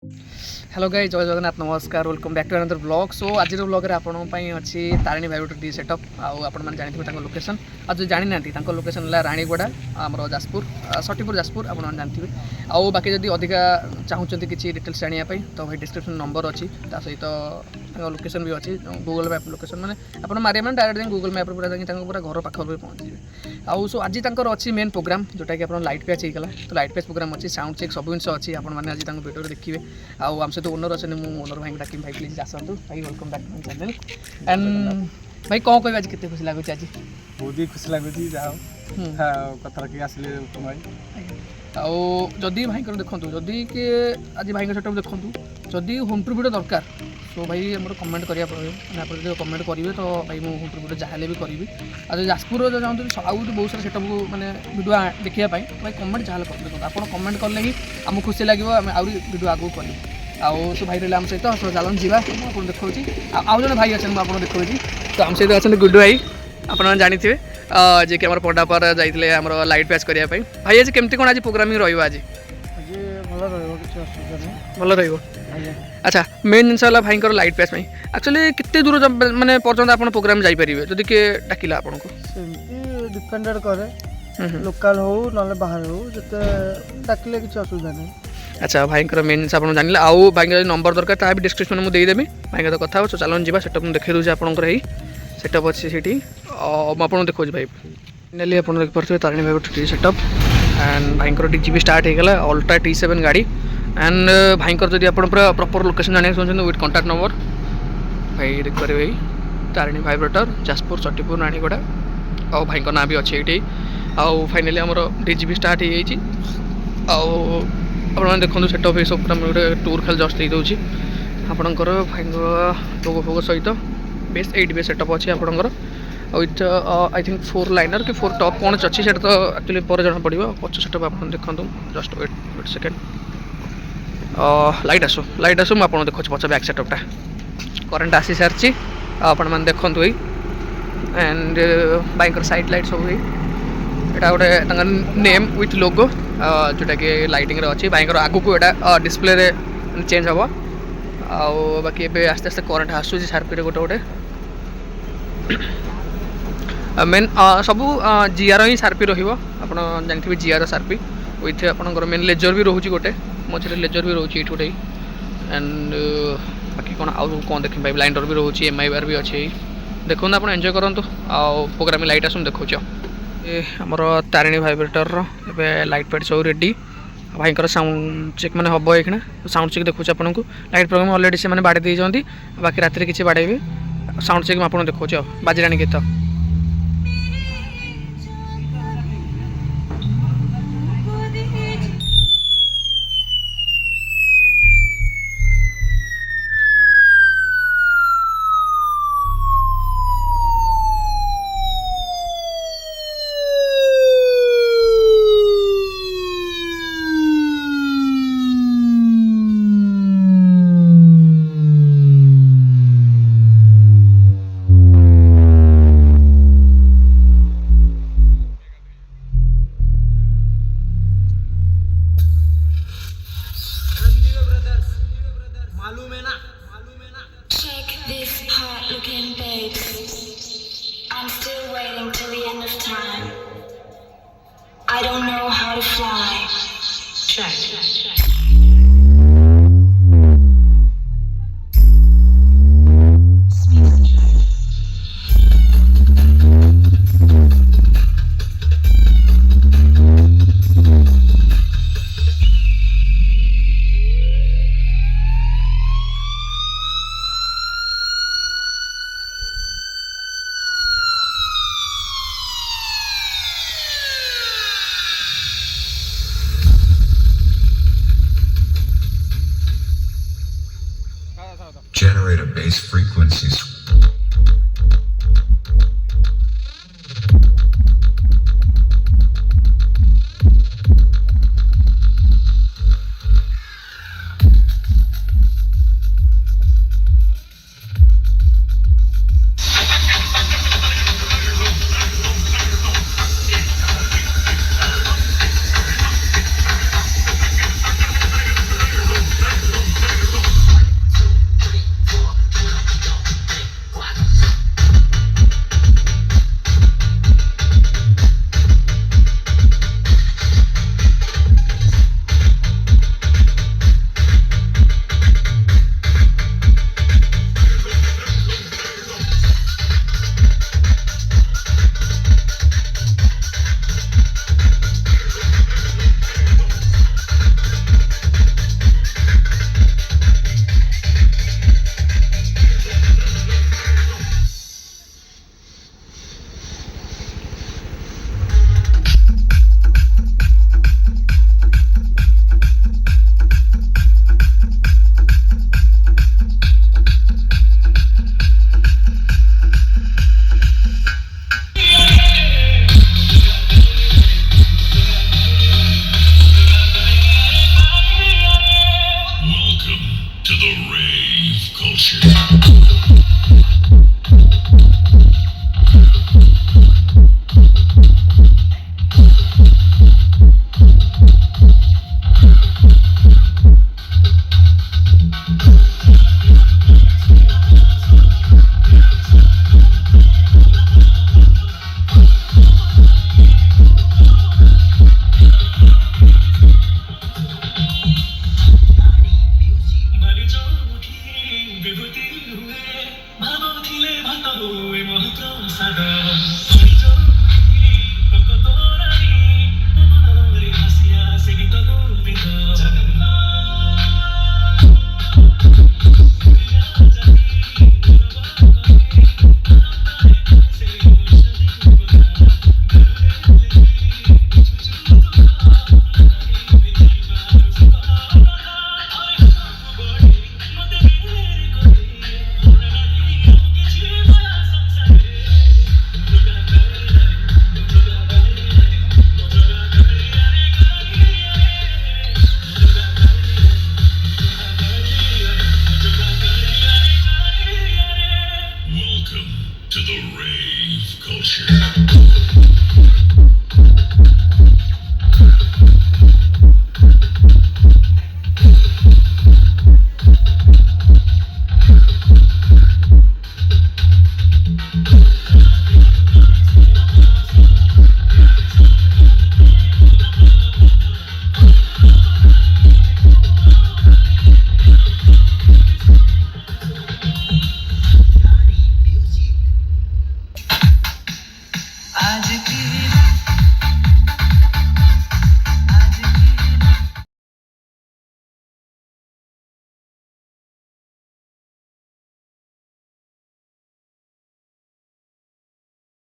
Hello guys, जय जगन्नाथ, नमस्कार, welcome back to another blog. सो आज ब्लॉग रे आपण अच्छी तारिणी वाइब्रेटर डी सेटअप आपण मैंने जानते लोकेशन आज जो जानी ना लोकेशन है रानीगोड़ा आमर जाजपुर सटीपुर जाजपुर आपण जानते आउ बाकी जब अधिका चाहूँगी किसी डिटेल्स जानापी तो भाई डिस्क्रिप्शन नंबर अच्छी सहित लोकेशन भी अच्छी गूगल मैप लोकेशन मैंने आप मारे मैंने डायरेक्ट गूगल मैप पूरा पूरा घर पाखर भी पहुँचे आउ सो आज अच्छी मेन प्रोग्राम जोटा कि आप लाइट पैच होगा तो लाइट पैच प्रोग्राम अच्छी साउंड चेक सब जिन अच्छी आपने आज वीडियो देखिए आउ आम सहित ओनर अच्छे मुझे ओनर भाई डाक भाई प्लीज आसतु भाई welcome back to channel and भाई कौन कह आज के खुशी लगुच आज बहुत ही खुशी लगुच कथा रखी आसिले भाई आदि भाई देखो जदि कि आज भाई सेटअप देखो जदि होम टूर वीडियो दरकार तो भाई आम कमेंट करा जो कमेंट करेंगे तो भाई मुझे होम टूर वीडियो जहाँ भी करी आज जाजपुर चाहते आउ बहुत सारा सेटअप मैंने वीडियो देखापी भाई कमेंट जहाँ देखो आप कमेंट कले ही आमको खुशी लगे आम आ वीडियो आगे करूँ आउ सो भाई रहा आम सहित सो चलन जी आपको देखा आउ जन भाई अच्छे मुझे देखा तो आम सहित अच्छा गुड्डू भाई आप जानते जे कि पड़ा पर जाइए आम लाइट पैच करने भाई आज केमती कौन आज प्रोग्रामिंग रहा आज भल रही अच्छा मेन जिनस भाई लाइट पैच एक्चुअली कितने दूर मानने पर्यटन आप प्रोग्राम जापर जदि किए डाकिला आपको डिपेंडेड करे लोकल हो ना बाहर हो जिते डाकिले किसी असुविधा नहीं। अच्छा भाई मेन जिन आप जानले आउ भाई नंबर दरकार ता भी डिस्क्रिप्शन में देदेवी भाई तो कथा हो चलन जी सेटअप देखी दूसरे आपंकर सेटअप अच्छे से मुझे देखा भाई फाइनाली आप देखिए Tarini vibrator T setup and भाई डीजी भी स्टार्ट होगा अल्ट्रा T7 गाड़ी एंड भाई जब आप पूरा प्रॉपर लोकेशन जाना चाहते विथ कॉन्टैक्ट नंबर भाई देखिए भाई तारिणी वाइब्रेटर जाजपुर सटीपुर रानीगोड़ा आउ भाई ना भी अच्छे ये आउ फाइनाली आमर डीजी भी स्टार्ट हो आप देखो सेटअप ये सब पूरा गोटे टूर खाली जस्ट देदे आपणकर भाई लोगो फोगो सहित बेस 8 बेस सेटअप अच्छे आपणकर विथ आई थिंक 4 लाइनर कि 4 टॉप कौन अच्छी से तो एक्चुअली पर जना पड़ो पच सेटअप आप देखो जस्ट वेट सेकेंड लाइट आसो मुझे देखो पच बैक सेटअपटा करेन्ट आसी सारी आपने देखु ही एंड बाइकर साइड लाइट सब यहाँ गोटे नेम विथ लोगो जोटा कि लाइटिंग अच्छी बाइकर आगू को यहाँ डिस्प्ले चेंज हम आउ बाकी आस्ते आस्ते करेन्ट आसूँ सार्पी गोटे गोटे मेन सब जीआर ही सार्पी रप जानते जीआर सार्पी विथ आपंकर मेन लेजर भी रोचे गोटे मझे लेजर भी रोचे गोटे एंड बाकी कौन आउ कौन देख पाए ब्लाइंडर भी रोचे MIR भी अच्छे देखो आप एंजॉय करूँ आउ प्रोग्रामिंग लाइट आस देखो आमर तारिणी वाइब्रेटर लाइट पैड सब रेडी भाई साउंड चेक मैंने हम ये साउंड चेक देखो आपको लाइट प्रोग्राम अलरेडी से मैंने बाड़े देती बाकी रात किसी बाड़े साउंड चेक आपको देखो बाजिलानी गीत Check this part, looking babes. I'm still waiting till the end of time. I don't know how to fly. Check. Generate a bass frequencies. to the rave culture.